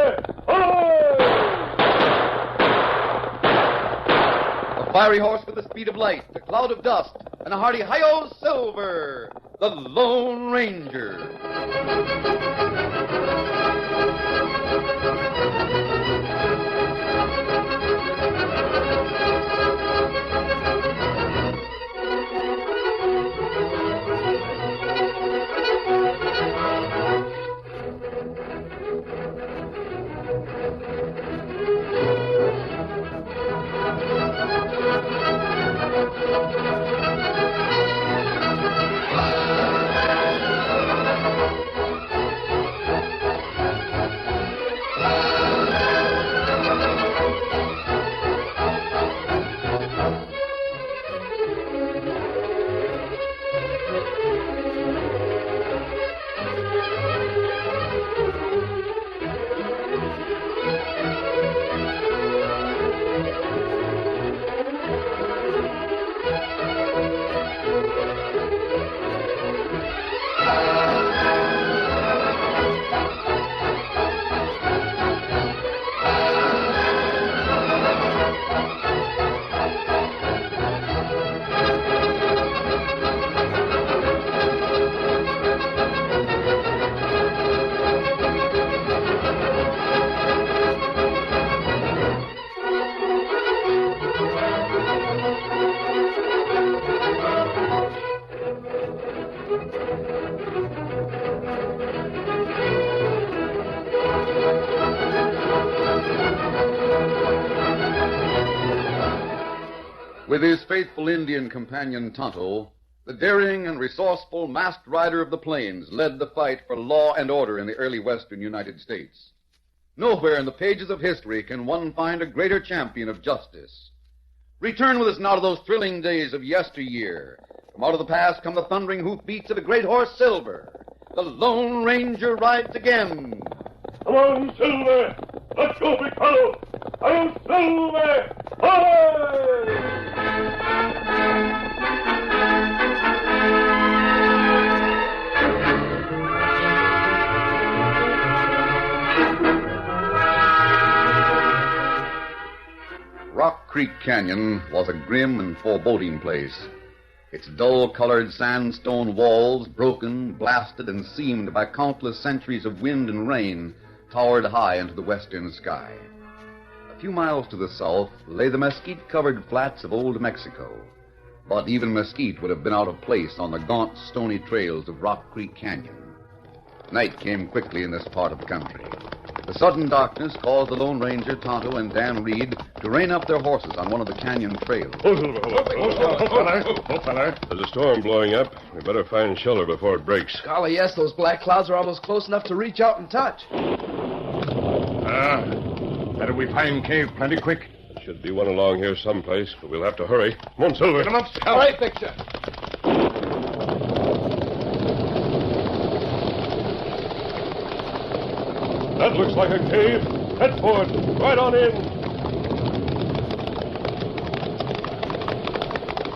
Silver! A fiery horse with the speed of light, a cloud of dust, and a hearty hi-yo Silver, the Lone Ranger. With his faithful Indian companion Tonto, the daring and resourceful masked rider of the plains led the fight for law and order in the early western United States. Nowhere in the pages of history can one find a greater champion of justice. Return with us now to those thrilling days of yesteryear. From out of the past come the thundering hoofbeats of the great horse Silver. The Lone Ranger rides again. Come on, Silver! Let's go, big fellow! Hi-yo, Silver! Hi! Rock Creek Canyon was a grim and foreboding place. Its dull-colored sandstone walls, broken, blasted, and seamed by countless centuries of wind and rain, towered high into the western sky. A few miles to the south lay the mesquite-covered flats of old Mexico. But even mesquite would have been out of place on the gaunt, stony trails of Rock Creek Canyon. Night came quickly in this part of the country. The sudden darkness caused the Lone Ranger, Tonto, and Dan Reed to rein up their horses on one of the canyon trails. There's a storm blowing up. We better find shelter before it breaks. Golly, yes, those black clouds are almost close enough to reach out and touch. Better we find cave plenty quick. There should be one along here someplace, but we'll have to hurry. Come on, Silver. Get him up, Scout. All right, Victor. That looks like a cave. Head for it. Right on in.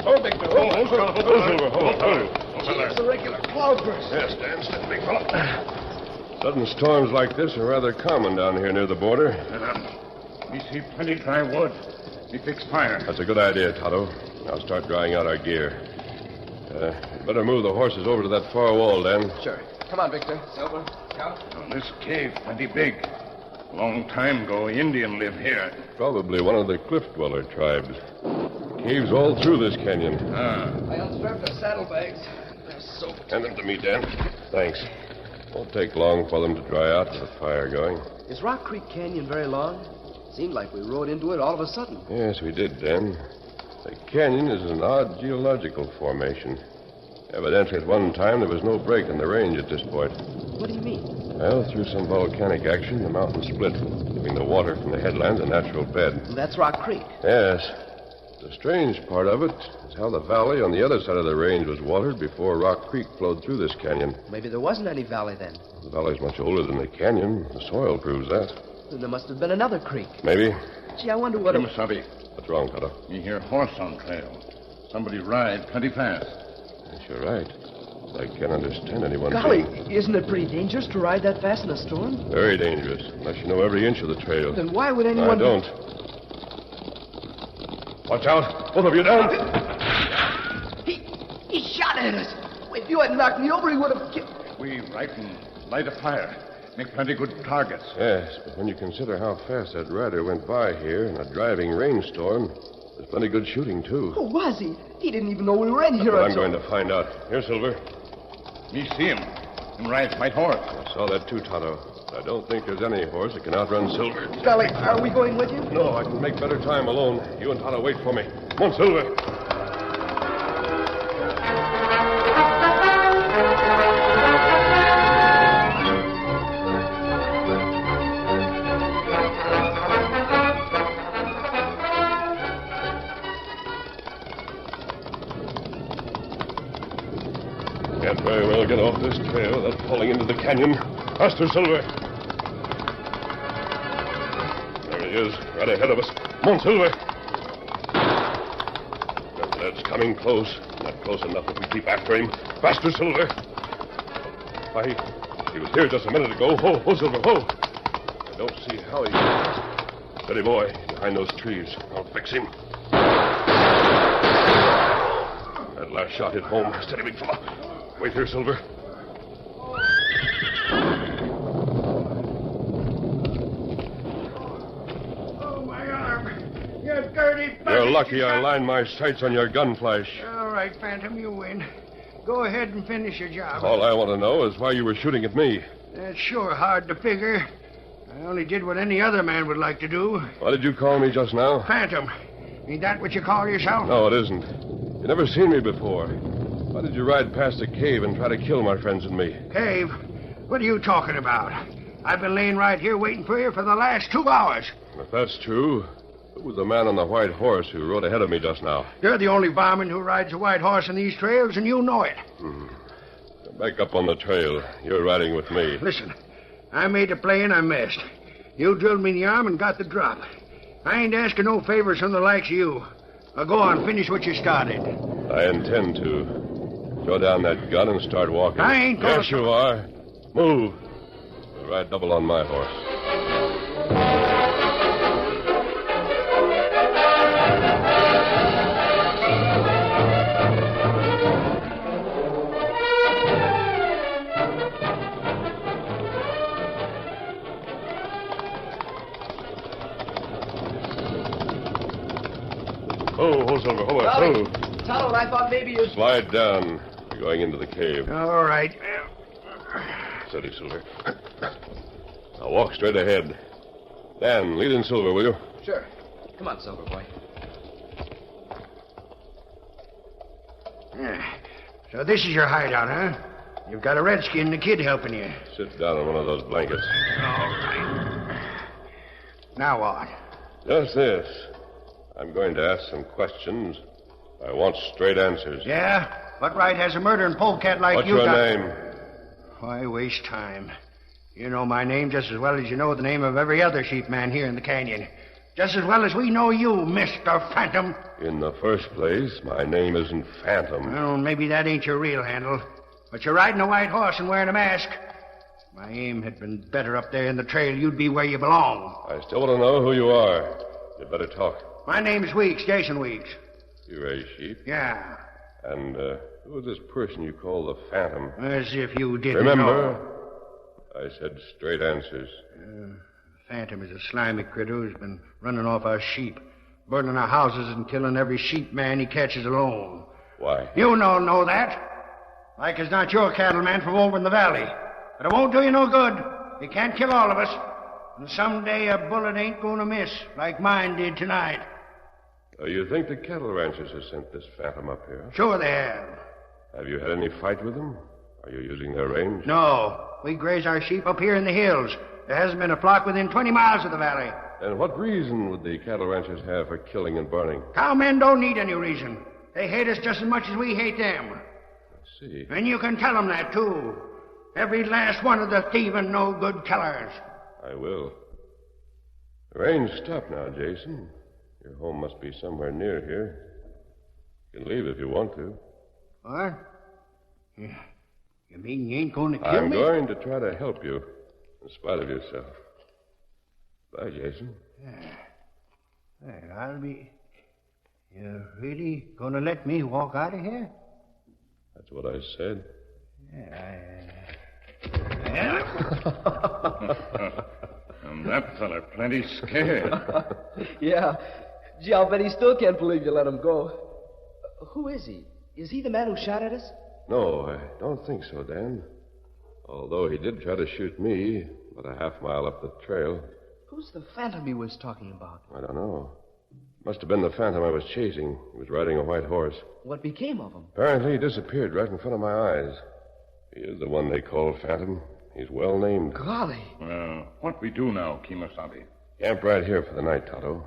Oh, Victor. Oh, Silver. Hold. It's a regular cloudburst. Yes, stand still, big fella. Sudden storms like this are rather common down here near the border. We see plenty dry wood. We fix fire. That's a good idea, Tonto. I'll start drying out our gear. Better move the horses over to that far wall, Dan. Sure. Come on, Victor. Silver. Scout. This cave plenty big. Long time ago, Indian live here. Probably one of the cliff dweller tribes. Caves all through this canyon. I unstrapped our saddlebags. They're soaked. Hand them to me, Dan. Thanks. Won't take long for them to dry out with the fire going. Is Rock Creek Canyon very long? Seemed like we rode into it all of a sudden. Yes, we did, Dan. The canyon is an odd geological formation. Evidently, at one time, there was no break in the range at this point. What do you mean? Well, through some volcanic action, the mountain split, leaving the water from the headlands a natural bed. That's Rock Creek. Yes. The strange part of it is how the valley on the other side of the range was watered before Rock Creek flowed through this canyon. Maybe there wasn't any valley then. The valley's much older than the canyon. The soil proves that. Then there must have been another creek. Maybe. Gee, I wonder what... Kimasabi, What's wrong, Tonto? you hear horse on trail. Somebody ride plenty fast. Yes, you're right. I can't understand anyone. Golly, isn't it pretty dangerous to ride that fast in a storm? Very dangerous, unless you know every inch of the trail. Then why would anyone... I don't. Watch out. Both of you down. He shot at us. If you hadn't knocked me over, he would have killed... We right and light a fire. Make plenty good targets. Yes, but when you consider how fast that rider went by here in a driving rainstorm, there's plenty good shooting, too. Who was he? He didn't even know we were in here. But I'm going to find out. Here, Silver. Me see him. And rides white horse. I saw that, too, Tonto. I don't think there's any horse that can outrun Silver. Golly, are we going with you? No, I can make better time alone. You and Tonto wait for me. Come on, Silver. Can't very well get off this trail without falling into the canyon. Faster, Silver. There he is, right ahead of us. Come on, Silver. That's coming close. Not close enough if we keep after him. Faster, Silver. Why, he was here just a minute ago. Ho, Silver, ho. I don't see how he... Steady, boy. Behind those trees. I'll fix him. That last shot hit home. Steady, big fella. Wait here, Silver. Oh, my arm. You dirty bastard. You're lucky I lined my sights on your gun flash. All right, Phantom, you win. Go ahead and finish your job. All I want to know is why you were shooting at me. That's sure hard to figure. I only did what any other man would like to do. Why did you call me just now? Phantom. Ain't that what you call yourself? No, it isn't. You never seen me before. Why did you ride past the cave and try to kill my friends and me? Cave? What are you talking about? I've been laying right here waiting for you for the last 2 hours. If that's true, who was the man on the white horse who rode ahead of me just now? You're the only varmint who rides a white horse in these trails, and you know it. Back up on the trail. You're riding with me. Listen, I made a play and I missed. You drilled me in the arm and got the drop. I ain't asking no favors from the likes of you. Now go on, finish what you started. I intend to. Throw down that gun and start walking. I ain't gonna... Yes, you are. Move. You'll ride double on my horse. Oh, Silver, hold on. Tonto, I thought maybe you... Slide down. You're going into the cave. All right. Steady, Silver. Now walk straight ahead. Dan, lead in Silver, will you? Sure. Come on, Silver boy. So this is your hideout, huh? You've got a redskin and a kid helping you. Sit down on one of those blankets. All right. Now what? Just this. I'm going to ask some questions. I want straight answers. Yeah? What right has a murdering polecat like What's you your got... name? Why waste time? You know my name just as well as you know the name of every other sheep man here in the canyon. Just as well as we know you, Mr. Phantom. In the first place, my name isn't Phantom. Well, maybe that ain't your real handle. But you're riding a white horse and wearing a mask. If my aim had been better up there in the trail, you'd be where you belong. I still want to know who you are. You better talk. My name's Weeks, Jason Weeks. You raise sheep? Yeah. And who is this person you call the Phantom? As if you didn't Remember, know. I said straight answers. Phantom is a slimy critter who's been running off our sheep, burning our houses and killing every sheep man he catches alone. Why? You don't know that. Like as not your cattleman from over in the valley. But it won't do you no good. He can't kill all of us. And someday a bullet ain't going to miss like mine did tonight. You think the cattle ranchers have sent this Phantom up here? Sure they have. Have you had any fight with them? Are you using their range? No. We graze our sheep up here in the hills. There hasn't been a flock within 20 miles of the valley. And what reason would the cattle ranchers have for killing and burning? Cowmen don't need any reason. They hate us just as much as we hate them. I see. And you can tell them that, too. Every last one of the thieving, no-good killers. I will. The rain's stopped now, Jason. Your home must be somewhere near here. You can leave if you want to. What? You mean you ain't going to kill I'm me? going to try to help you, in spite of yourself. Bye, Jason. Well, I'll be... You really going to let me walk out of here? That's what I said. And that fella plenty scared. Yeah. Gee, I'll bet he still can't believe you let him go. Who is he? Is he the man who shot at us? No, I don't think so, Dan. Although he did try to shoot me about a half mile up the trail. Who's the phantom he was talking about? I don't know. Must have been the phantom I was chasing. He was riding a white horse. What became of him? Apparently, he disappeared right in front of my eyes. He is the one they call Phantom. He's well named. Golly. Well, what we do now, Kimasabi? Camp right here for the night, Tonto.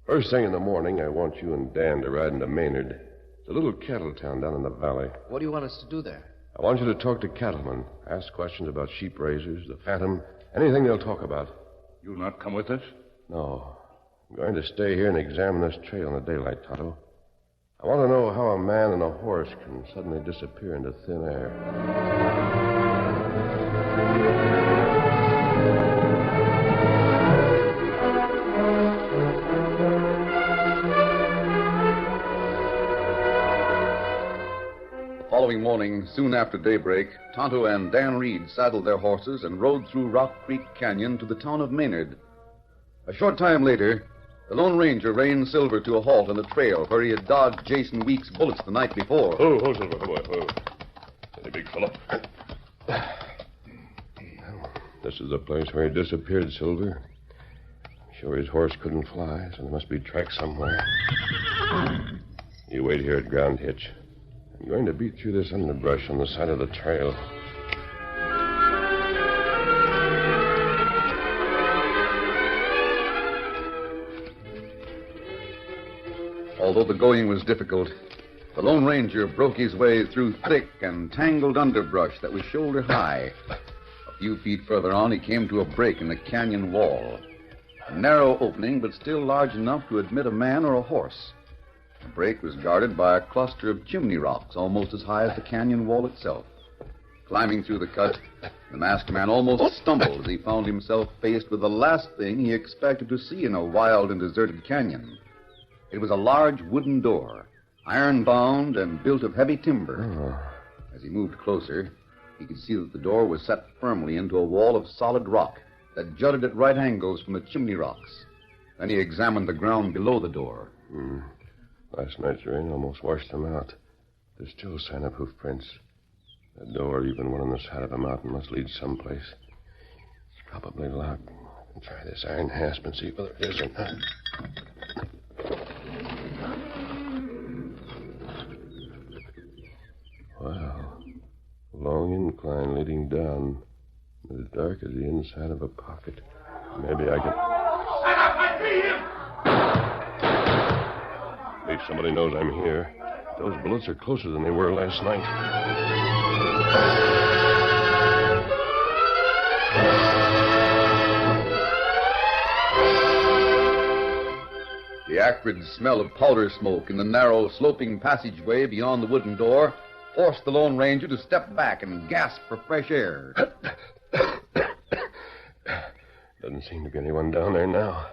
First thing in the morning, I want you and Dan to ride into Maynard. It's a little cattle town down in the valley. What do you want us to do there? I want you to talk to cattlemen. Ask questions about sheep raisers, the Phantom, anything they'll talk about. You'll not come with us? No. I'm going to stay here and examine this trail in the daylight, Tonto. I want to know how a man and a horse can suddenly disappear into thin air. The following morning, soon after daybreak, Tonto and Dan Reed saddled their horses and rode through Rock Creek Canyon to the town of Maynard. A short time later, the Lone Ranger reined Silver to a halt on the trail where he had dodged Jason Weeks' bullets the night before. Oh, Silver, oh. Steady, big fellow. This is the place where he disappeared, Silver. I'm sure his horse couldn't fly, so there must be tracks somewhere. You wait here at Ground Hitch. I'm going to beat through this underbrush on the side of the trail. Although the going was difficult, the Lone Ranger broke his way through thick and tangled underbrush that was shoulder high. A few feet further on, he came to a break in the canyon wall. A narrow opening, but still large enough to admit a man or a horse. The break was guarded by a cluster of chimney rocks almost as high as the canyon wall itself. Climbing through the cut, the masked man almost stumbled as he found himself faced with the last thing he expected to see in a wild and deserted canyon. It was a large wooden door, iron-bound and built of heavy timber. As he moved closer, he could see that the door was set firmly into a wall of solid rock that jutted at right angles from the chimney rocks. Then he examined the ground below the door. Last night's rain almost washed them out. There's still a sign of hoof prints. That door, even one on the side of a mountain, must lead someplace. It's probably locked. I can try this iron hasp and see whether it is or not. Wow. Long incline leading down. As dark as the inside of a pocket. Maybe I can... At least somebody knows I'm here. Those bullets are closer than they were last night. The acrid smell of powder smoke in the narrow, sloping passageway beyond the wooden door forced the Lone Ranger to step back and gasp for fresh air. Doesn't seem to be anyone down there now.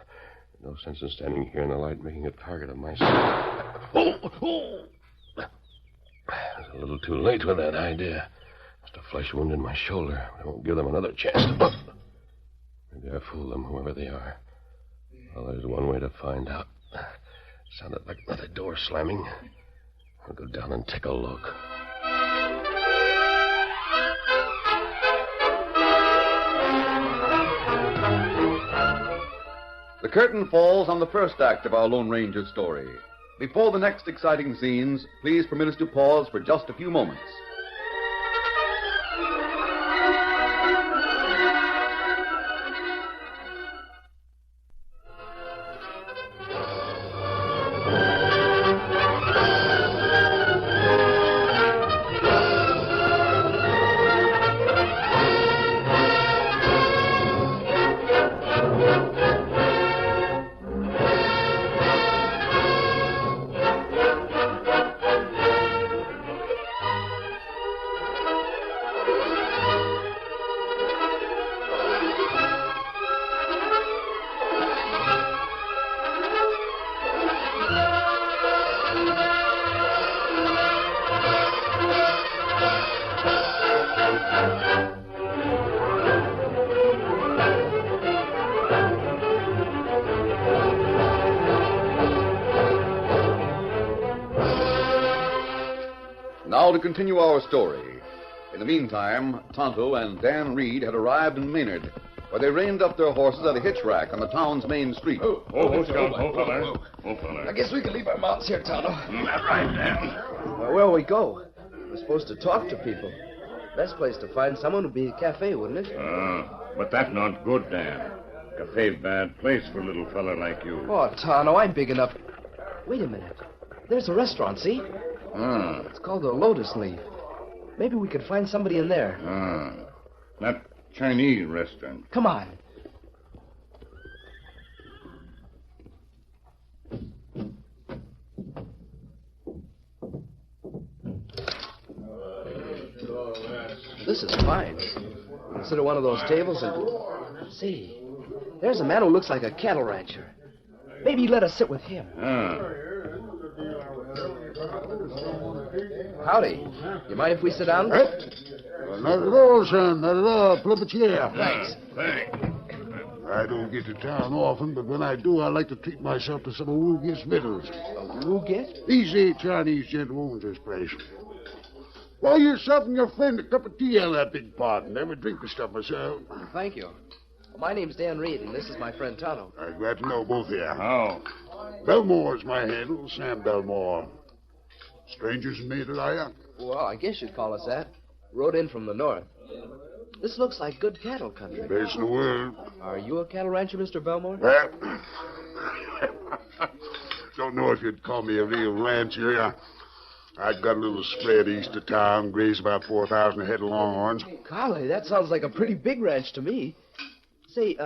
No sense in standing here in the light making a target of myself. Oh! I was a little too late with that idea. Just a flesh wound in my shoulder. I won't give them another chance to... Maybe I fooled them, whoever they are. Well, there's one way to find out. Sounded like another door slamming. I'll go down and take a look. The curtain falls on the first act of our Lone Ranger story. Before the next exciting scenes, please permit us to pause for just a few moments. Now to continue our story. In the meantime, Tonto and Dan Reed had arrived in Maynard, where they reined up their horses at a hitch rack on the town's main street. I guess we can leave our mounts here, Tonto. That's right, Dan. Where'll we go? We're supposed to talk to people. Best place to find someone would be a cafe, wouldn't it? But that's not good, Dan. Cafe's bad place for a little fella like you. Oh, Tonto, I'm big enough. Wait a minute. There's a restaurant, see? It's called the Lotus Leaf. Maybe we could find somebody in there. That Chinese restaurant. Come on. This is fine. Consider one of those tables and... See, there's a man who looks like a cattle rancher. Maybe he'd let us sit with him. Howdy. You mind if we sit down? Not at all, son. Not at all. Pull up a chair. Thanks. I don't get to town often, but when I do, I like to treat myself to some of Woogit's victuals. Woogit? He's the Chinese gent who owns this place. Pour yourself and your friend a cup of tea out of that big pot, and never drink the stuff myself. Thank you. My name's Dan Reed, and this is my friend Tonto. I'm glad to know both of you. Oh. Belmore's my handle, Sam Belmore. Strangers in Maynard, are you? Well, I guess you'd call us that. Rode in from the north. This looks like good cattle country. Best in the world. Are you a cattle rancher, Mr. Belmore? Well, don't know if you'd call me a real rancher. I've got a little spread east of town, graze about 4,000 head of longhorns. Golly, that sounds like a pretty big ranch to me. Say,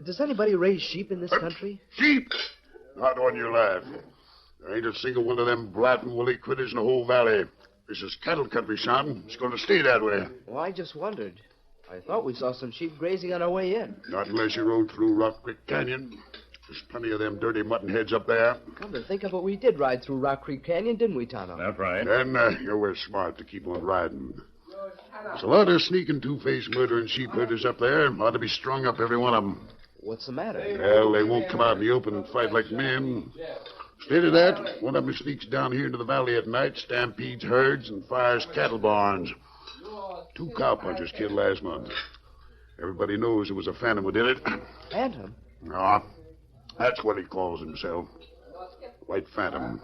does anybody raise sheep in this country? Sheep? Not on your life. There ain't a single one of them blatting woolly critters in the whole valley. This is cattle country, son. It's going to stay that way. Well, I just wondered. I thought we saw some sheep grazing on our way in. Not unless you rode through Rock Creek Canyon. There's plenty of them dirty mutton heads up there. Come to think of it, we did ride through Rock Creek Canyon, didn't we, Tonto? That's right. And you're smart to keep on riding. There's a lot of sneaking, two-faced murdering sheep herders up there. Ought to be strung up, every one of them. What's the matter? Well, they won't come out in the open and fight like men. Instead of that, one of them sneaks down here into the valley at night, stampedes herds, and fires cattle barns. 2 cowpunchers killed last month. Everybody knows it was a phantom who did it. Phantom? No, that's what he calls himself. White Phantom.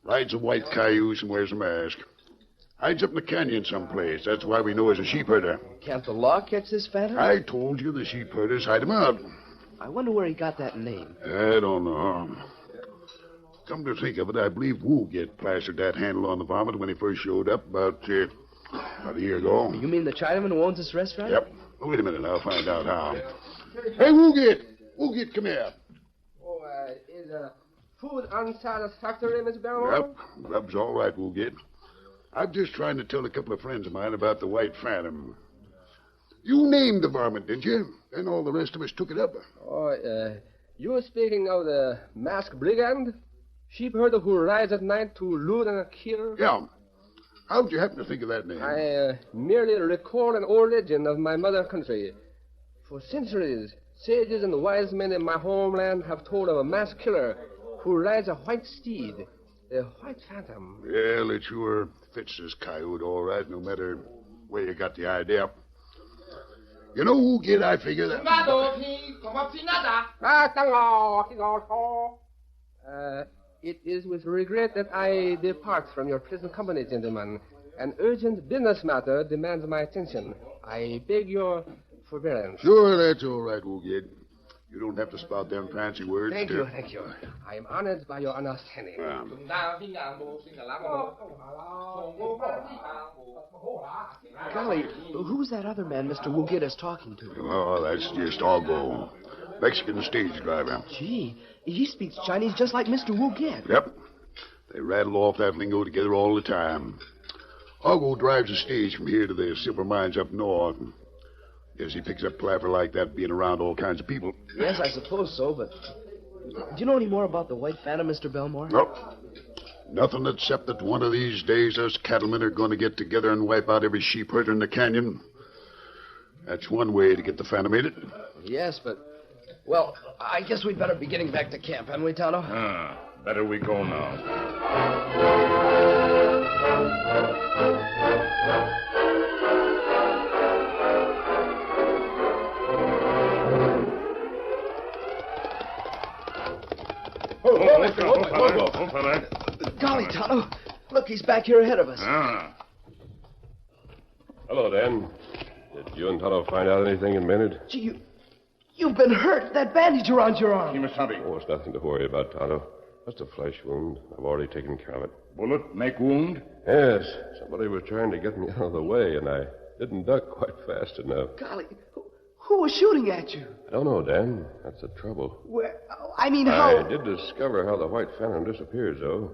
Rides a white cayuse and wears a mask. Hides up in the canyon someplace. That's why we know he's a sheep herder. Can't the law catch this phantom? I told you the sheep herders hide him out. I wonder where he got that name. I don't know. Come to think of it, I believe Woogit plastered that handle on the varmint when he first showed up about a year ago. You mean the Chinaman who owns this restaurant? Yep. Wait a minute, I'll find out how. Hey, Woogit! Woogit, come here. Oh, is food unsatisfactory, Mr. Belmore? Yep, grub's all right, Woogit. I'm just trying to tell a couple of friends of mine about the White Phantom. You named the varmint, didn't you? Then all the rest of us took it up. Oh, you speaking of the masked brigand? Sheep herder who rides at night to loot and kill? Yeah. How'd you happen to think of that name? I merely recall an old legend of my mother country. For centuries, sages and wise men in my homeland have told of a masked killer who rides a white steed, the White Phantom. Well, it sure fits this coyote all right, no matter where you got the idea. You know, Woogit, I figure that... It is with regret that I depart from your pleasant company, gentlemen. An urgent business matter demands my attention. I beg your forbearance. Sure, that's all right, Woogit. You don't have to spout them fancy words. Thank you. I am honored by your understanding. Golly, who's that other man Mr. Woogit is talking to? Oh, that's just Argo. Mexican stage driver. Gee, he speaks Chinese just like Mr. Woogit. Yep. They rattle off that lingo together all the time. Argo drives the stage from here to the silver mines up north. Guess he picks up palaver like that being around all kinds of people. Yes, I suppose so, but... Do you know any more about the White Phantom, Mr. Belmore? Nope. Nothing except that one of these days us cattlemen are going to get together and wipe out every sheep herder in the canyon. That's one way to get the Phantom in it. Yes, but... Well, I guess we'd better be getting back to camp, hadn't we, Tonto? Better we go now. Golly, Tonto. Look, he's back here ahead of us. Ah. Hello, Dan. Did you and Tonto find out anything in Maynard? Gee, you've been hurt. That bandage around your arm. Kimasabi. Oh, it's nothing to worry about, Tonto. Just a flesh wound. I've already taken care of it. Bullet make wound? Yes. Somebody was trying to get me out of the way, and I didn't duck quite fast enough. Golly, who was shooting at you? I don't know, Dan. That's the trouble. Where? I mean, how? I did discover how the White Phantom disappears, though.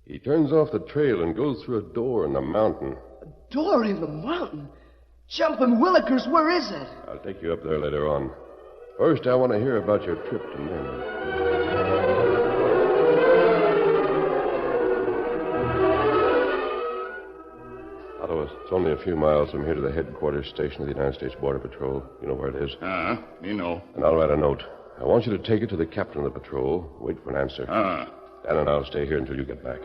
He turns off the trail and goes through a door in the mountain. A door in the mountain? Jumping Willikers, where is it? I'll take you up there later on. First, I want to hear about your trip to Maynard. Otto, it's only a few miles from here to the headquarters station of the United States Border Patrol. You know where it is? Me know. And I'll write a note. I want you to take it to the captain of the patrol. Wait for an answer. Dan and I'll stay here until you get back.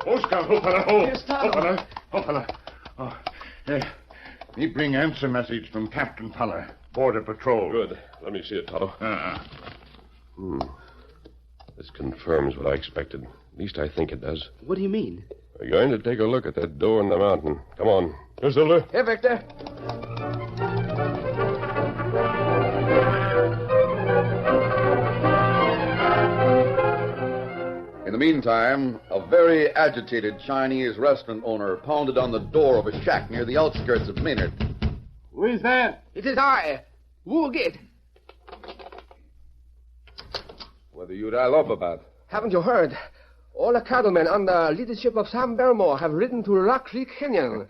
Here's Tonto. Oh, me bring answer message from Captain Puller, Border Patrol. Good. Let me see it, Tonto. This confirms what I expected. At least I think it does. What do you mean? We're going to take a look at that door in the mountain. Come on. Here, Silver. Here, Victor. In the meantime, a very agitated Chinese restaurant owner pounded on the door of a shack near the outskirts of Maynard. Who is that? It is I. Wu Git. What do you rile up about? Haven't you heard? All the cattlemen under leadership of Sam Belmore have ridden to Rock Creek Canyon.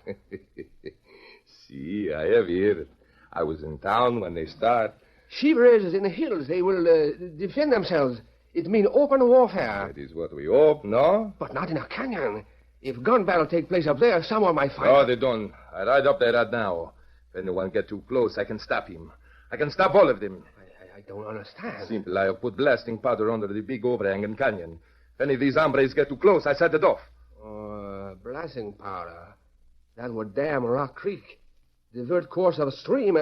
See, I have heard. I was in town when they start. Sheep raisers in the hills, they will defend themselves. It means open warfare. That is what we hope, no? But not in a canyon. If gun battle take place up there, someone might fight. No, they don't. I ride up there right now. If anyone get too close, I can stop him. I can stop all of them. I don't understand. Simple. I have put blasting powder under the big overhanging canyon. If any of these hombres get too close, I set it off. Blasting powder. That would dam Rock Creek. Divert course of the stream.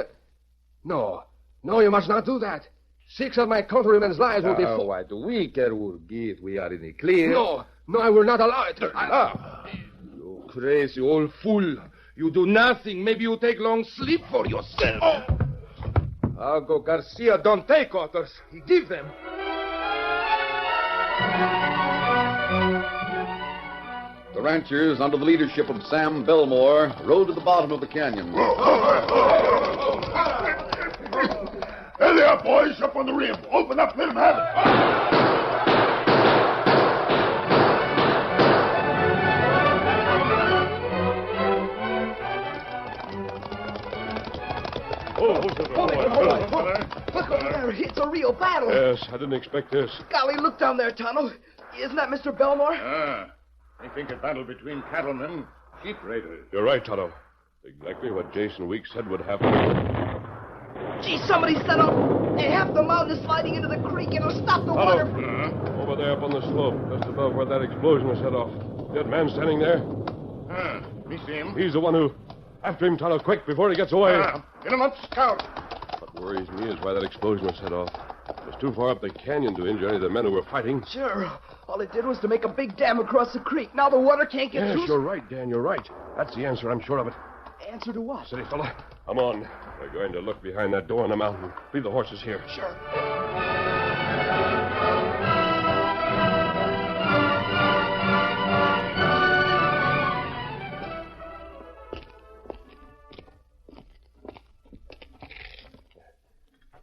No, you must not do that. 6 of my countrymen's lives will be full. Why do we care, Woolgate? We are in the clear. No, I will not allow it. You crazy old fool. You do nothing. Maybe you take long sleep for yourself. Algo Garcia don't take orders. He give them. The ranchers, under the leadership of Sam Belmore, rode to the bottom of the canyon. There they are, boys, up on the rim. Open up, let them have it. Look over there. It's a real battle. Yes, I didn't expect this. Golly, look down there, Tonto. Isn't that Mr. Belmore? I think a battle between cattlemen, sheep raiders. You're right, Tonto. Exactly what Jason Weeks said would happen. Gee, somebody set up. Half the mountain is sliding into the creek. It'll stop the water. Over there up on the slope, just above where that explosion was set off. That man standing there? Me see him. He's the one who... After him, Tonto, quick, before he gets away. Get him up, scout. What worries me is why that explosion was set off. It was too far up the canyon to injure any of the men who were fighting. Sure. All it did was to make a big dam across the creek. Now the water can't get through. Yes, you're right, Dan, you're right. That's the answer, I'm sure of it. Answer to what? Steady, fella. Come on. We're going to look behind that door in the mountain. Leave the horses here. Sure.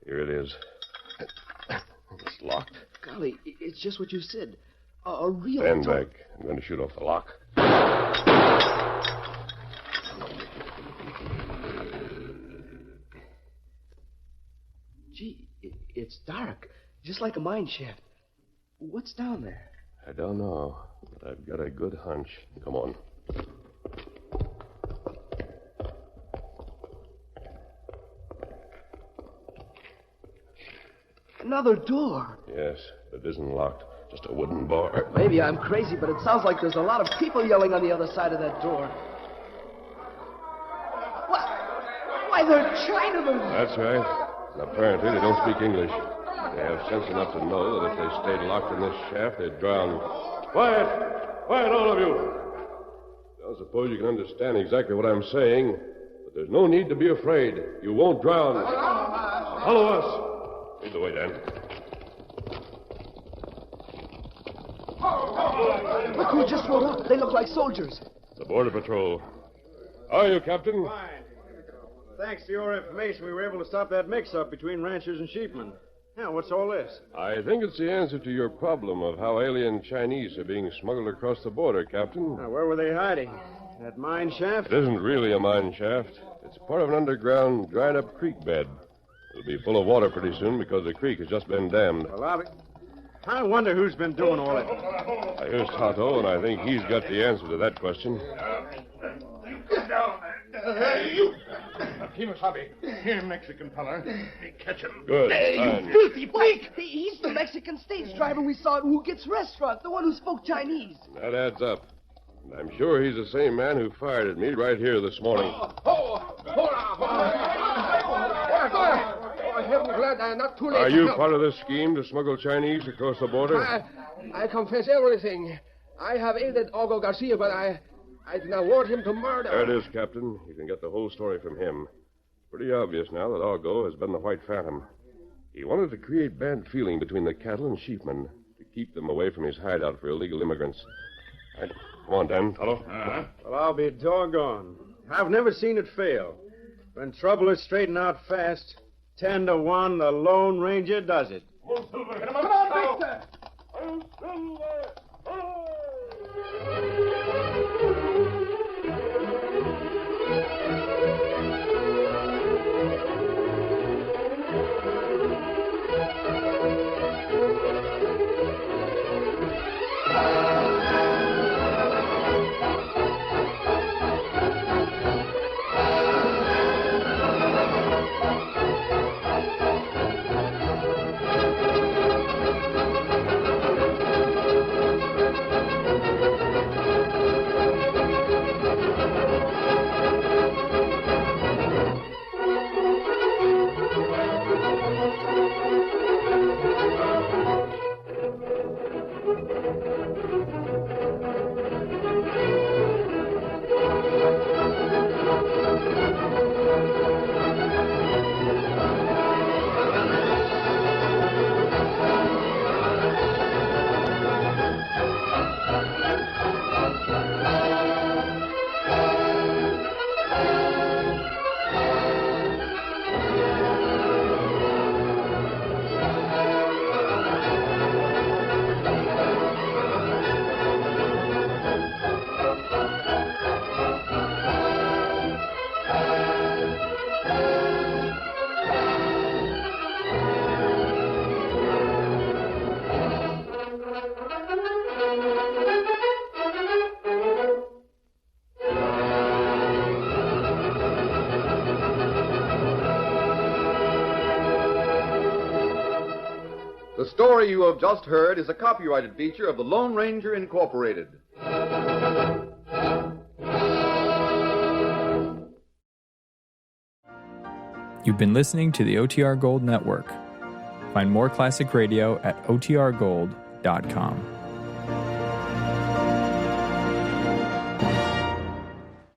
Here it is. It's locked. Golly, it's just what you said. A real... Stand back. I'm going to shoot off the lock. Gee, it's dark. Just like a mine shaft. What's down there? I don't know, but I've got a good hunch. Come on. Another door. Yes, but it isn't locked. Just a wooden bar. Maybe I'm crazy, but it sounds like there's a lot of people yelling on the other side of that door. Why, they're Chinamen. That's right. And apparently they don't speak English. They have sense enough to know that if they stayed locked in this shaft, they'd drown. Quiet! Quiet, all of you! I don't suppose you can understand exactly what I'm saying, but there's no need to be afraid. You won't drown. Follow us. Lead the way, Dan. Look who just rode up. They look like soldiers. The Border Patrol. How are you, Captain? Fine. Thanks to your information, we were able to stop that mix-up between ranchers and sheepmen. Now, what's all this? I think it's the answer to your problem of how alien Chinese are being smuggled across the border, Captain. Now, where were they hiding? That mine shaft? It isn't really a mine shaft. It's part of an underground, dried-up creek bed. It'll be full of water pretty soon because the creek has just been dammed. Well, I wonder who's been doing all that. Here's Tonto, and I think he's got the answer to that question. Get down there. Hey, you. Kimasabi. Here, Mexican fella. Catch him. Good. You filthy pig! He's the Mexican stage driver we saw at Who Gets Restaurant, the one who spoke Chinese. That adds up. And I'm sure he's the same man who fired at me right here this morning. I'm glad I'm not too late. Are you part of this scheme to smuggle Chinese across the border? I confess everything. I have aided Hugo Garcia, but I did not want him to murder. There it is, Captain. You can get the whole story from him. Pretty obvious now that Hugo has been the White Phantom. He wanted to create bad feeling between the cattle and sheepmen to keep them away from his hideout for illegal immigrants. Right. Come on, Dan. Follow. Well, I'll be doggone. I've never seen it fail. When trouble is straightened out fast, 10 to 1, the Lone Ranger does it. Come on, Victor. The story you have just heard is a copyrighted feature of the Lone Ranger Incorporated. You've been listening to the OTR Gold Network. Find more classic radio at otrgold.com.